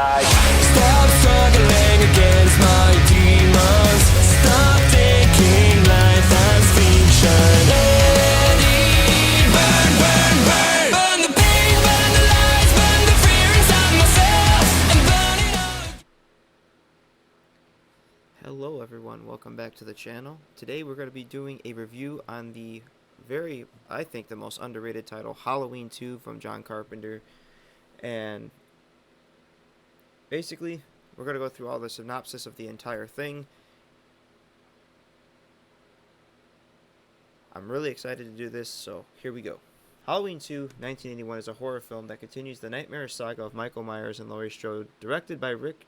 like. Stop struggling against my demons. Stop thinking life has fiction. Let it burn, burn, burn. Burn the pain, burn the lies, burn the fear inside myself, and burn it all. Hello everyone, welcome back to the channel. Today we're going to be doing a review on the I think the most underrated title, Halloween 2 from John Carpenter. And basically, we're going to go through all the synopsis of the entire thing. I'm really excited to do this, so here we go. Halloween 2, 1981 is a horror film that continues the nightmarish saga of Michael Myers and Laurie Strode, directed by Rick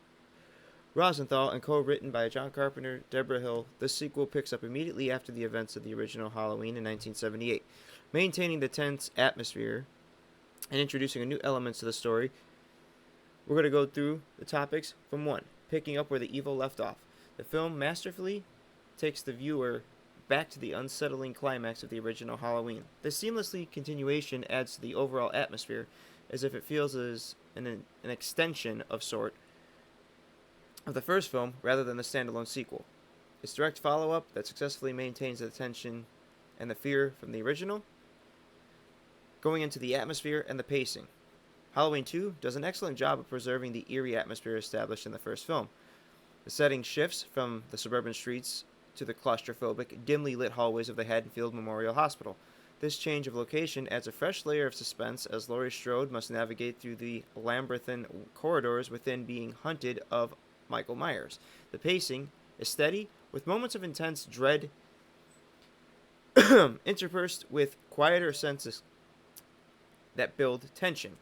Rosenthal and co-written by John Carpenter, Deborah Hill. This sequel picks up immediately after the events of the original Halloween in 1978, maintaining the tense atmosphere and introducing new elements to the story. We're going to go through the topics from 1, picking up where the evil left off. The film masterfully takes the viewer back to the unsettling climax of the original Halloween. This seamlessly continuation adds to the overall atmosphere, as if it feels as an extension of sort of the first film rather than the standalone sequel. Its direct follow-up that successfully maintains the tension and the fear from the original, going into the atmosphere and the pacing. Halloween 2 does an excellent job of preserving the eerie atmosphere established in the first film. The setting shifts from the suburban streets to the claustrophobic, dimly lit hallways of the Haddonfield Memorial Hospital. This change of location adds a fresh layer of suspense as Laurie Strode must navigate through the labyrinthine corridors within being hunted of Michael Myers. The pacing is steady, with moments of intense dread interspersed with quieter senses that build tension.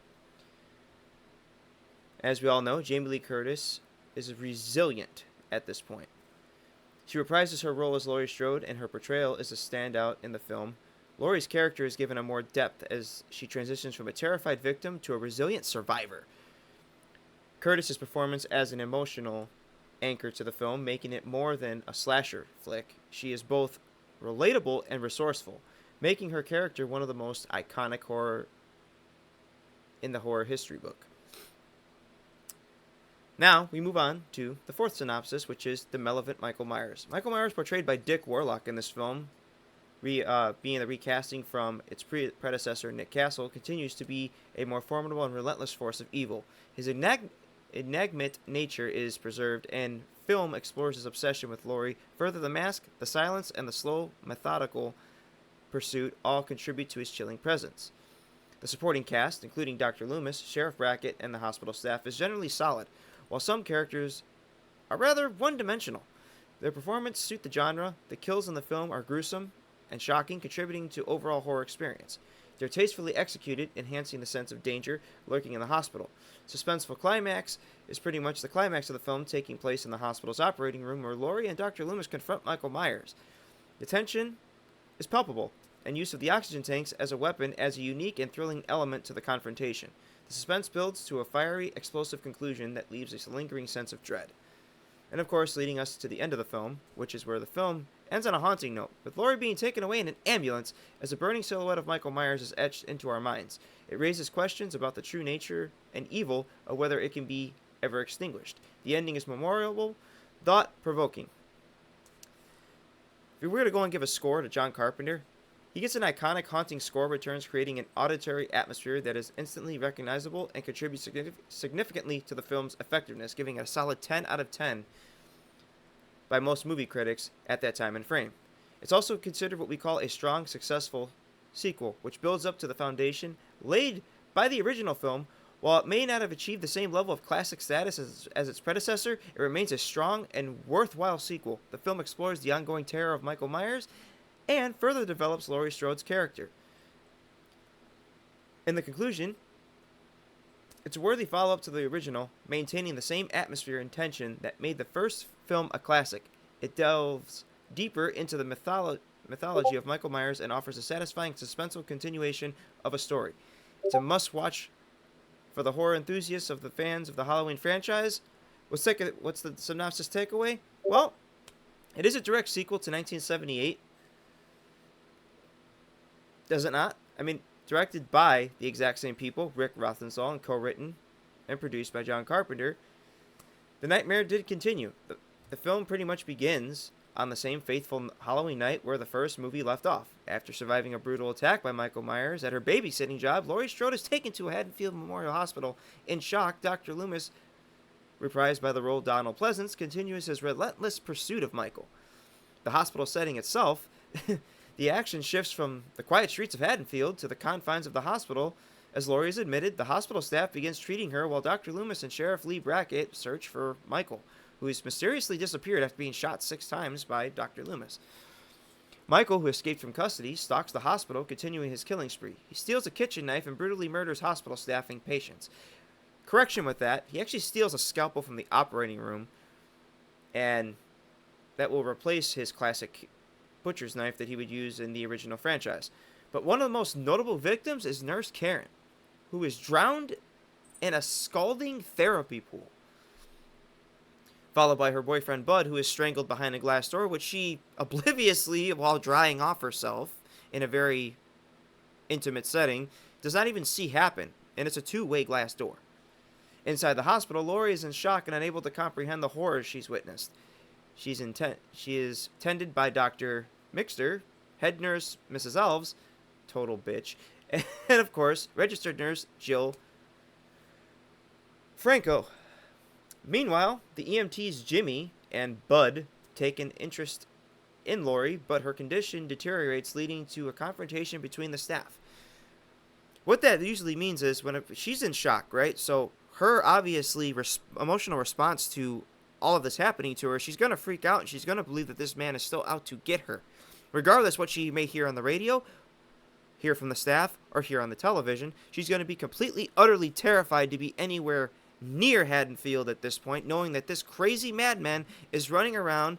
As we all know, Jamie Lee Curtis is resilient at this point. She reprises her role as Laurie Strode, and her portrayal is a standout in the film. Laurie's character is given a more depth as she transitions from a terrified victim to a resilient survivor. Curtis's performance as an emotional anchor to the film, making it more than a slasher flick. She is both relatable and resourceful, making her character one of the most iconic horror in the horror history book. Now, we move on to the 4th synopsis, which is the malevolent Michael Myers. Michael Myers, portrayed by Dick Warlock in this film, being the recasting from its predecessor, Nick Castle, continues to be a more formidable and relentless force of evil. His enigmatic nature is preserved, and film explores his obsession with Laurie. Further, the mask, the silence, and the slow, methodical pursuit all contribute to his chilling presence. The supporting cast, including Dr. Loomis, Sheriff Brackett, and the hospital staff, is generally solid, while some characters are rather one-dimensional. Their performances suit the genre. The kills in the film are gruesome and shocking, contributing to overall horror experience. They're tastefully executed, enhancing the sense of danger lurking in the hospital. Suspenseful climax is pretty much the climax of the film, taking place in the hospital's operating room where Laurie and Dr. Loomis confront Michael Myers. The tension is palpable, and use of the oxygen tanks as a weapon adds a unique and thrilling element to the confrontation. The suspense builds to a fiery, explosive conclusion that leaves a lingering sense of dread. And of course, leading us to the end of the film, which is where the film ends on a haunting note, with Laurie being taken away in an ambulance as a burning silhouette of Michael Myers is etched into our minds. It raises questions about the true nature and evil of whether it can be ever extinguished. The ending is memorable, thought-provoking. If we were to go and give a score to John Carpenter, he gets an iconic haunting score returns, creating an auditory atmosphere that is instantly recognizable and contributes significantly to the film's effectiveness, giving it a solid 10 out of 10 by most movie critics at that time and frame. It's also considered what we call a strong, successful sequel, which builds up to the foundation laid by the original film. While it may not have achieved the same level of classic status as its predecessor, it remains a strong and worthwhile sequel. The film explores the ongoing terror of Michael Myers and further develops Laurie Strode's character. In the conclusion, it's a worthy follow-up to the original, maintaining the same atmosphere and tension that made the first film a classic. It delves deeper into the mythology of Michael Myers and offers a satisfying, suspenseful continuation of a story. It's a must-watch for the horror enthusiasts of the fans of the Halloween franchise. What's the synopsis takeaway? Well, it is a direct sequel to 1978. Does it not? I mean, directed by the exact same people, Rick Rosenthal, and co-written and produced by John Carpenter, the nightmare did continue. The film pretty much begins on the same fateful Halloween night where the first movie left off. After surviving a brutal attack by Michael Myers at her babysitting job, Laurie Strode is taken to Haddonfield Memorial Hospital. In shock, Dr. Loomis, reprised by the role Donald Pleasance, continues his relentless pursuit of Michael. The hospital setting itself, the action shifts from the quiet streets of Haddonfield to the confines of the hospital. As Laurie is admitted, the hospital staff begins treating her while Dr. Loomis and Sheriff Lee Brackett search for Michael, who has mysteriously disappeared after being shot 6 times by Dr. Loomis. Michael, who escaped from custody, stalks the hospital, continuing his killing spree. He steals a kitchen knife and brutally murders hospital staff and patients. Correction with that, he actually steals a scalpel from the operating room, and that will replace his classic butcher's knife that he would use in the original franchise. But one of the most notable victims is Nurse Karen, who is drowned in a scalding therapy pool, followed by her boyfriend Bud, who is strangled behind a glass door, which she obliviously, while drying off herself in a very intimate setting, does not even see happen, and it's a 2-way glass door. Inside the hospital, Laurie is in shock and unable to comprehend the horrors she's witnessed. She is tended by Dr. Mixter, head nurse Mrs. Elves, total bitch, and of course, registered nurse Jill Franco. Meanwhile, the EMTs Jimmy and Bud take an interest in Laurie, but her condition deteriorates, leading to a confrontation between the staff. What that usually means is she's in shock, right? So her obviously emotional response to all of this happening to her, she's going to freak out and she's going to believe that this man is still out to get her. Regardless what she may hear on the radio, hear from the staff, or hear on the television, she's going to be completely, utterly terrified to be anywhere near Haddonfield at this point, knowing that this crazy madman is running around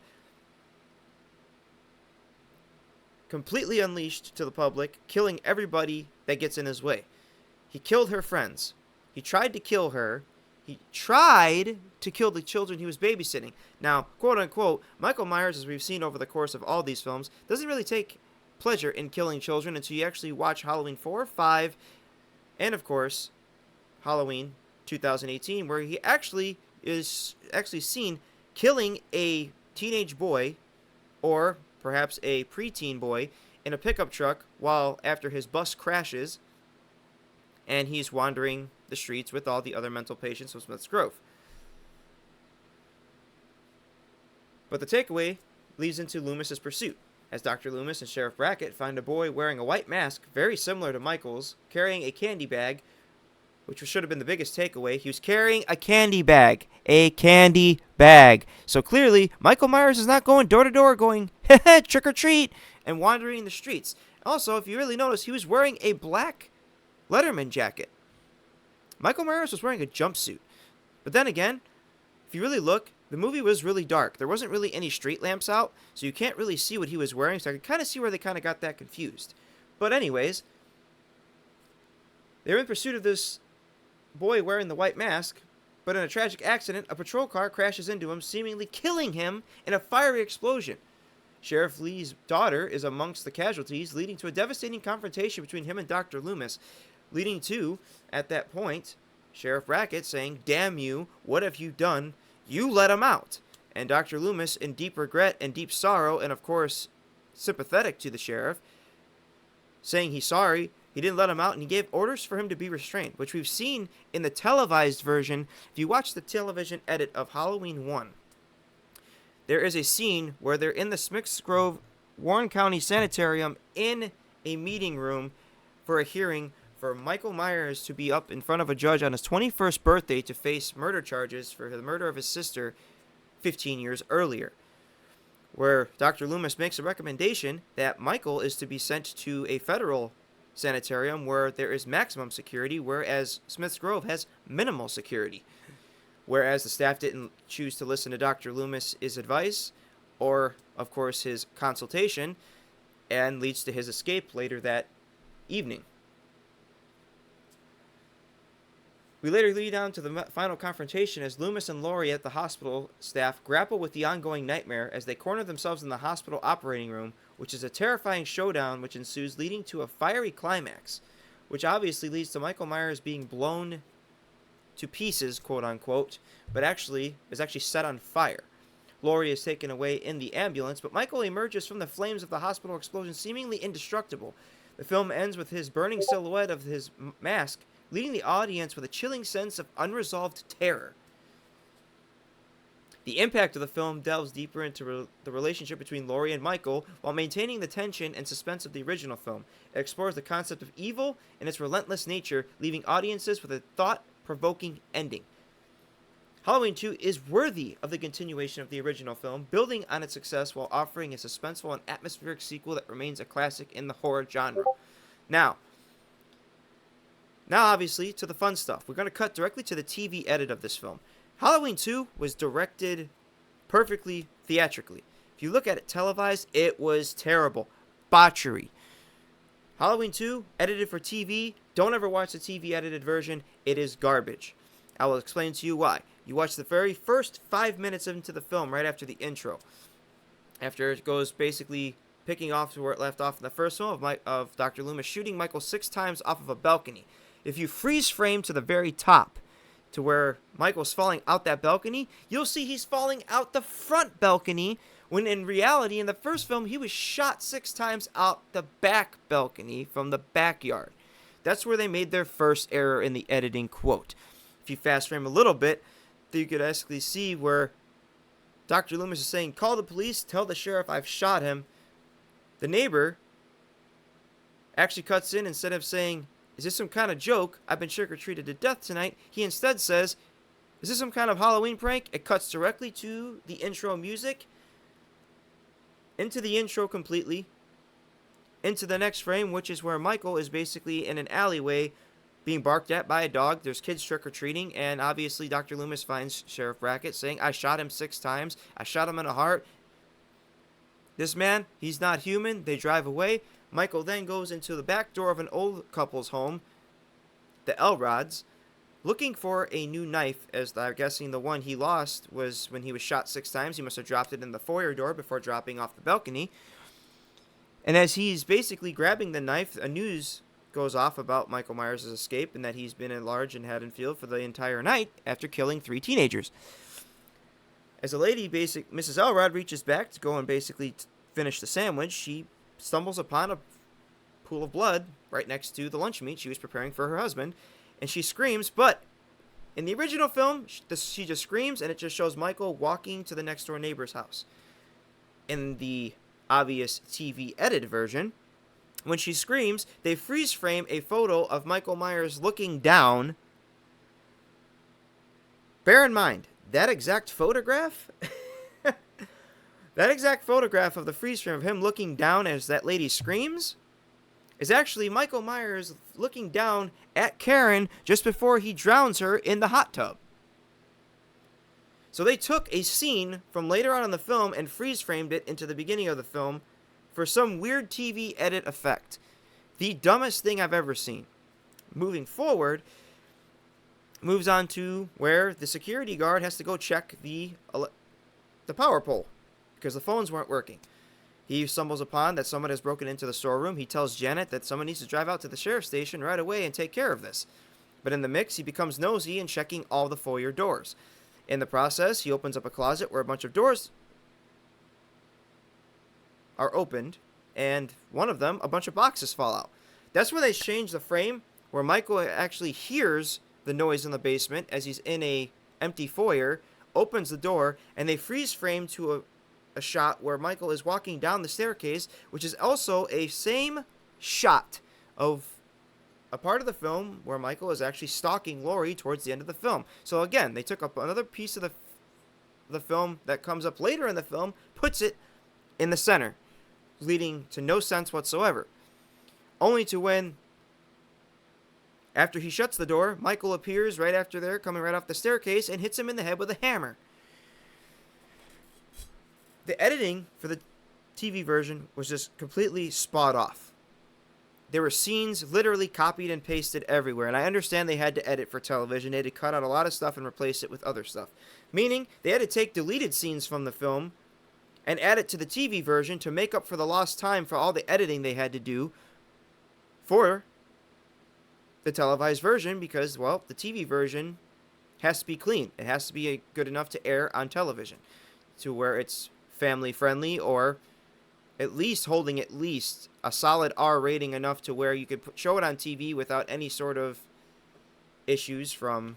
completely unleashed to the public, killing everybody that gets in his way. He killed her friends. He tried to kill her. He tried to kill the children he was babysitting. Now, quote unquote, Michael Myers, as we've seen over the course of all these films, doesn't really take pleasure in killing children until you actually watch Halloween 4, 5, and of course, Halloween 2018, where he actually is seen killing a teenage boy, or perhaps a preteen boy, in a pickup truck while after his bus crashes, and he's wandering the streets with all the other mental patients of Smith's Grove. But the takeaway leads into Loomis's pursuit, as Dr. Loomis and Sheriff Brackett find a boy wearing a white mask, very similar to Michael's, carrying a candy bag, which should have been the biggest takeaway. He was carrying a candy bag. A candy bag. So clearly, Michael Myers is not going door to door going, trick or treat, and wandering the streets. Also, if you really notice, he was wearing a black Letterman jacket. Michael Myers was wearing a jumpsuit. But then again, if you really look, the movie was really dark. There wasn't really any street lamps out, so you can't really see what he was wearing, so I could kind of see where they kind of got that confused. But anyways, they're in pursuit of this boy wearing the white mask, but in a tragic accident, a patrol car crashes into him, seemingly killing him in a fiery explosion. Sheriff Lee's daughter is amongst the casualties, leading to a devastating confrontation between him and Dr. Loomis, leading to, at that point, Sheriff Brackett saying, "Damn you, what have you done? You let him out." And Dr. Loomis, in deep regret and deep sorrow, and of course, sympathetic to the sheriff, saying he's sorry, he didn't let him out, and he gave orders for him to be restrained, which we've seen in the televised version. If you watch the television edit of Halloween 1, there is a scene where they're in the Smiths Grove, Warren County Sanitarium in a meeting room for a hearing for Michael Myers to be up in front of a judge on his 21st birthday to face murder charges for the murder of his sister 15 years earlier, where Dr. Loomis makes a recommendation that Michael is to be sent to a federal sanitarium where there is maximum security, whereas Smiths Grove has minimal security. Whereas the staff didn't choose to listen to Dr. Loomis' advice, or, of course, his consultation, and leads to his escape later that evening. We later lead on to the final confrontation as Loomis and Laurie at the hospital staff grapple with the ongoing nightmare as they corner themselves in the hospital operating room, which is a terrifying showdown which ensues, leading to a fiery climax, which obviously leads to Michael Myers being blown to pieces, quote unquote, but is actually set on fire. Laurie is taken away in the ambulance, but Michael emerges from the flames of the hospital explosion seemingly indestructible. The film ends with his burning silhouette of his mask, leaving the audience with a chilling sense of unresolved terror. The impact of the film delves deeper into the relationship between Laurie and Michael while maintaining the tension and suspense of the original film. It explores the concept of evil and its relentless nature, leaving audiences with a thought-provoking ending. Halloween 2 is worthy of the continuation of the original film, building on its success while offering a suspenseful and atmospheric sequel that remains a classic in the horror genre. Now obviously, to the fun stuff. We're going to cut directly to the TV edit of this film. Halloween 2 was directed perfectly theatrically. If you look at it televised, it was terrible. Botchery. Halloween 2, edited for TV. Don't ever watch the TV edited version. It is garbage. I will explain to you why. You watch the very first 5 minutes into the film right after the intro. After it goes basically picking off to where it left off in the first film of Dr. Loomis shooting Michael 6 times off of a balcony. If you freeze frame to the very top, to where Michael's falling out that balcony, you'll see he's falling out the front balcony, when in reality, in the first film, he was shot 6 times out the back balcony from the backyard. That's where they made their first error in the editing quote. If you fast frame a little bit, you could actually see where Dr. Loomis is saying, "Call the police, tell the sheriff I've shot him." The neighbor actually cuts in, instead of saying, "Is this some kind of joke? I've been trick-or-treated to death tonight." He instead says, "Is this some kind of Halloween prank?" It cuts directly to the intro music, into the intro completely, into the next frame, which is where Michael is basically in an alleyway being barked at by a dog. There's kids trick-or-treating, and obviously Dr. Loomis finds Sheriff Brackett saying, "I shot him 6 times. I shot him in the heart. This man, he's not human." They drive away. Michael then goes into the back door of an old couple's home, the Elrods, looking for a new knife, as I'm guessing the one he lost was when he was shot 6 times. He must have dropped it in the foyer door before dropping off the balcony. And as he's basically grabbing the knife, a news goes off about Michael Myers' escape and that he's been at large in Haddonfield for the entire night after killing 3 teenagers. As a lady, Mrs. Elrod, reaches back to go and basically finish the sandwich, she stumbles upon a pool of blood right next to the lunch meat she was preparing for her husband, and she screams. But in the original film, she just screams, and it just shows Michael walking to the next door neighbor's house. In the obvious TV edit version, when she screams, they freeze frame a photo of Michael Myers looking down. Bear in mind, that exact photograph of the freeze frame of him looking down as that lady screams is actually Michael Myers looking down at Karen just before he drowns her in the hot tub. So they took a scene from later on in the film and freeze framed it into the beginning of the film for some weird TV edit effect. The dumbest thing I've ever seen. Moving forward, moves on to where the security guard has to go check the power pole because the phones weren't working. He stumbles upon that someone has broken into the storeroom. He tells Janet that someone needs to drive out to the sheriff's station right away and take care of this. But in the mix, he becomes nosy and checking all the foyer doors. In the process, he opens up a closet where a bunch of doors are opened, and one of them, a bunch of boxes fall out. That's where they change the frame, where Michael actually hears the noise in the basement as he's in a empty foyer, opens the door, and they freeze frame to a shot where Michael is walking down the staircase, which is also a same shot of a part of the film where Michael is actually stalking Laurie towards the end of the film. So again, they took up another piece of the film that comes up later in the film, puts it in the center, leading to no sense whatsoever. Only to when, after he shuts the door, Michael appears right after there, coming right off the staircase, and hits him in the head with a hammer. The editing for the TV version was just completely spot off. There were scenes literally copied and pasted everywhere, and I understand they had to edit for television. They had to cut out a lot of stuff and replace it with other stuff. Meaning, they had to take deleted scenes from the film and add it to the TV version to make up for the lost time for all the editing they had to do for the televised version, because, well, the TV version has to be clean. It has to be good enough to air on television, to where it's family friendly, or at least holding at least a solid R rating enough to where you could show it on TV without any sort of issues from,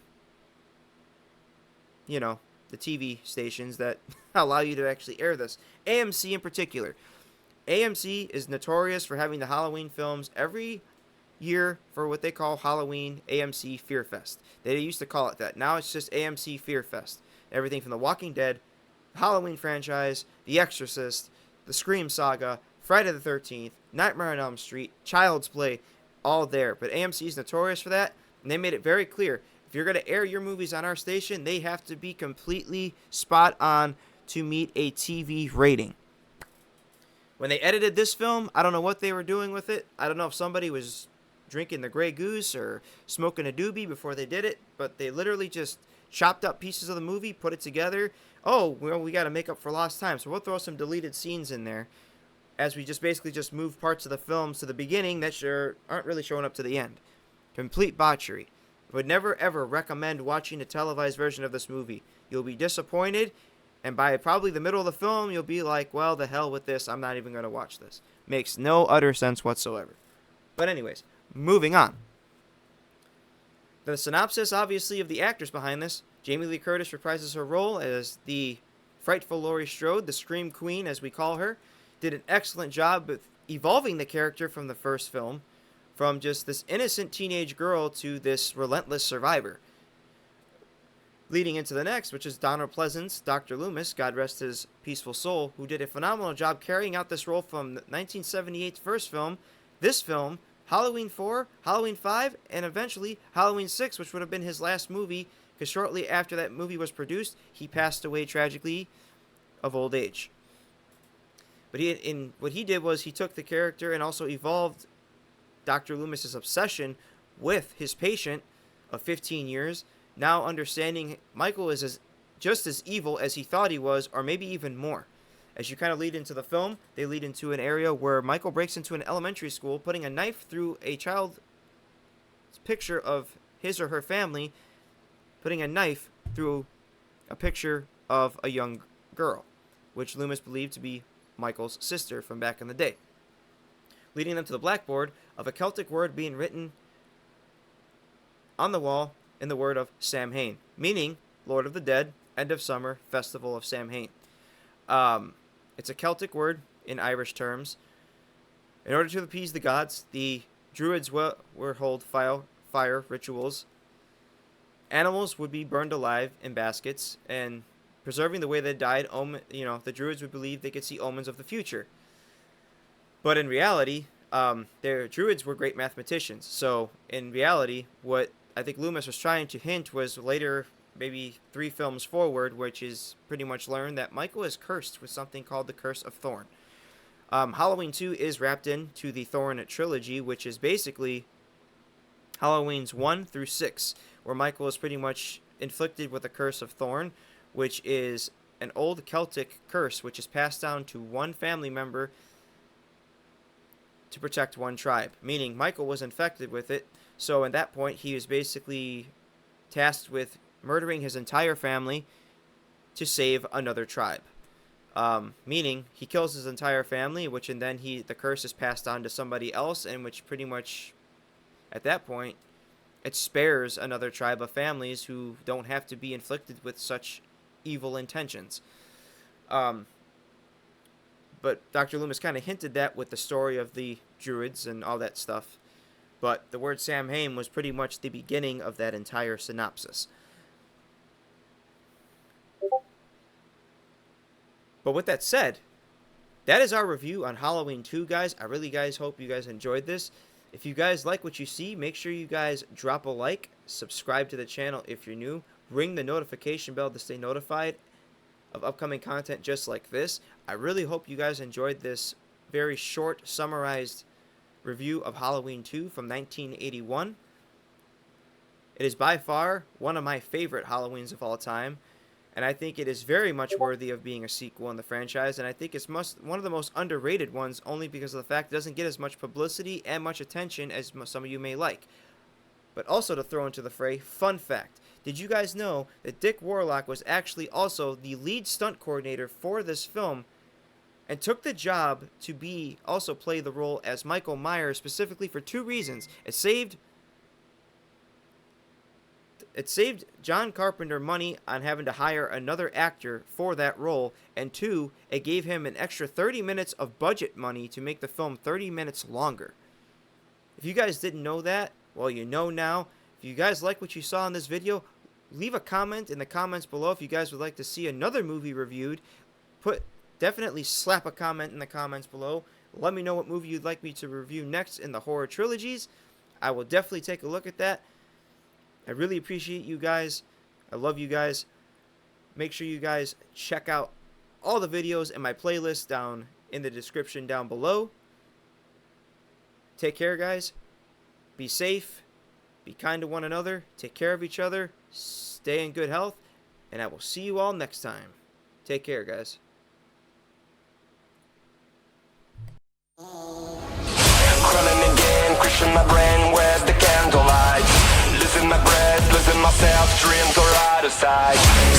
you know, the TV stations that allow you to actually air this. AMC in particular. AMC is notorious for having the Halloween films every year for what they call Halloween AMC Fear Fest. They used to call it that. Now it's just AMC Fear Fest. Everything from The Walking Dead, Halloween franchise, The Exorcist, The Scream Saga, Friday the 13th, Nightmare on Elm Street, Child's Play, all there. But AMC is notorious for that, and they made it very clear. If you're going to air your movies on our station, they have to be completely spot on to meet a TV rating. When they edited this film, I don't know what they were doing with it. I don't know if somebody was drinking the Grey Goose or smoking a doobie before they did it, but they literally just chopped up pieces of the movie, put it together. Oh, well, we got to make up for lost time, so we'll throw some deleted scenes in there as we just basically just move parts of the films to the beginning that aren't really showing up to the end. Complete botchery. Would never ever recommend watching a televised version of this movie. You'll be disappointed, and by probably the middle of the film, you'll be like, well, the hell with this. I'm not even going to watch this. Makes no utter sense whatsoever. But anyways, moving on. The synopsis, obviously, of the actors behind this. Jamie Lee Curtis reprises her role as the frightful Laurie Strode, the Scream Queen, as we call her. Did an excellent job with evolving the character from the first film, from just this innocent teenage girl to this relentless survivor. Leading into the next, which is Donald Pleasance, Dr. Loomis, God rest his peaceful soul, who did a phenomenal job carrying out this role from 1978's first film, this film, Halloween 4, Halloween 5, and eventually Halloween 6, which would have been his last movie, because shortly after that movie was produced, he passed away tragically of old age. But what he did was he took the character and also evolved Dr. Loomis's obsession with his patient of 15 years, now understanding Michael is just as evil as he thought he was, or maybe even more. As you kind of lead into the film, they lead into an area where Michael breaks into an elementary school, putting a knife through a child's picture of his or her family, putting a knife through a picture of a young girl, which Loomis believed to be Michael's sister from back in the day. Leading them to the blackboard of a Celtic word being written on the wall in the word of Samhain, meaning Lord of the Dead, End of Summer, Festival of Samhain. It's a Celtic word in Irish terms. In order to appease the gods, the Druids were hold fire rituals. Animals would be burned alive in baskets, and preserving the way they died, the Druids would believe they could see omens of the future. But in reality, their Druids were great mathematicians. So in reality, what I think Loomis was trying to hint was later, maybe 3 films forward, which is pretty much learned that Michael is cursed with something called the Curse of Thorn. Halloween 2 is wrapped into the Thorn trilogy, which is basically Halloween's 1 through 6, where Michael is pretty much inflicted with the Curse of Thorn, which is an old Celtic curse which is passed down to one family member to protect one tribe, meaning Michael was infected with it. So at that point, he was basically tasked with murdering his entire family to save another tribe. Meaning he kills his entire family, which and then the curse is passed on to somebody else, and which pretty much at that point it spares another tribe of families who don't have to be inflicted with such evil intentions. But Dr. Loomis kind of hinted that with the story of the Druids and all that stuff. But the word Samhain was pretty much the beginning of that entire synopsis. But with that said, that is our review on Halloween 2, guys. I really, hope you guys enjoyed this. If you guys like what you see, make sure you guys drop a like, subscribe to the channel if you're new, ring the notification bell to stay notified of upcoming content just like this. I really hope you guys enjoyed this very short, summarized review of Halloween 2 from 1981. It is by far one of my favorite Halloweens of all time, and I think it is very much worthy of being a sequel in the franchise, and I think it's one of the most underrated ones, only because of the fact it doesn't get as much publicity and much attention as some of you may like. But also to throw into the fray, fun fact. Did you guys know that Dick Warlock was actually also the lead stunt coordinator for this film and took the job to also play the role as Michael Myers specifically for two reasons. It saved John Carpenter money on having to hire another actor for that role, and two, it gave him an extra 30 minutes of budget money to make the film 30 minutes longer. If you guys didn't know that, well, you know now. If you guys like what you saw in this video, leave a comment in the comments below if you guys would like to see another movie reviewed. Definitely slap a comment in the comments below. Let me know what movie you'd like me to review next in the horror trilogies. I will definitely take a look at that. I really appreciate you guys. I love you guys. Make sure you guys check out all the videos in my playlist down in the description down below. Take care, guys. Be safe. Be kind to one another. Take care of each other. Stay in good health. And I will see you all next time. Take care, guys. Running again, crushing my brain with the candlelight. Losing my breath, losing myself, dreams are out of sight.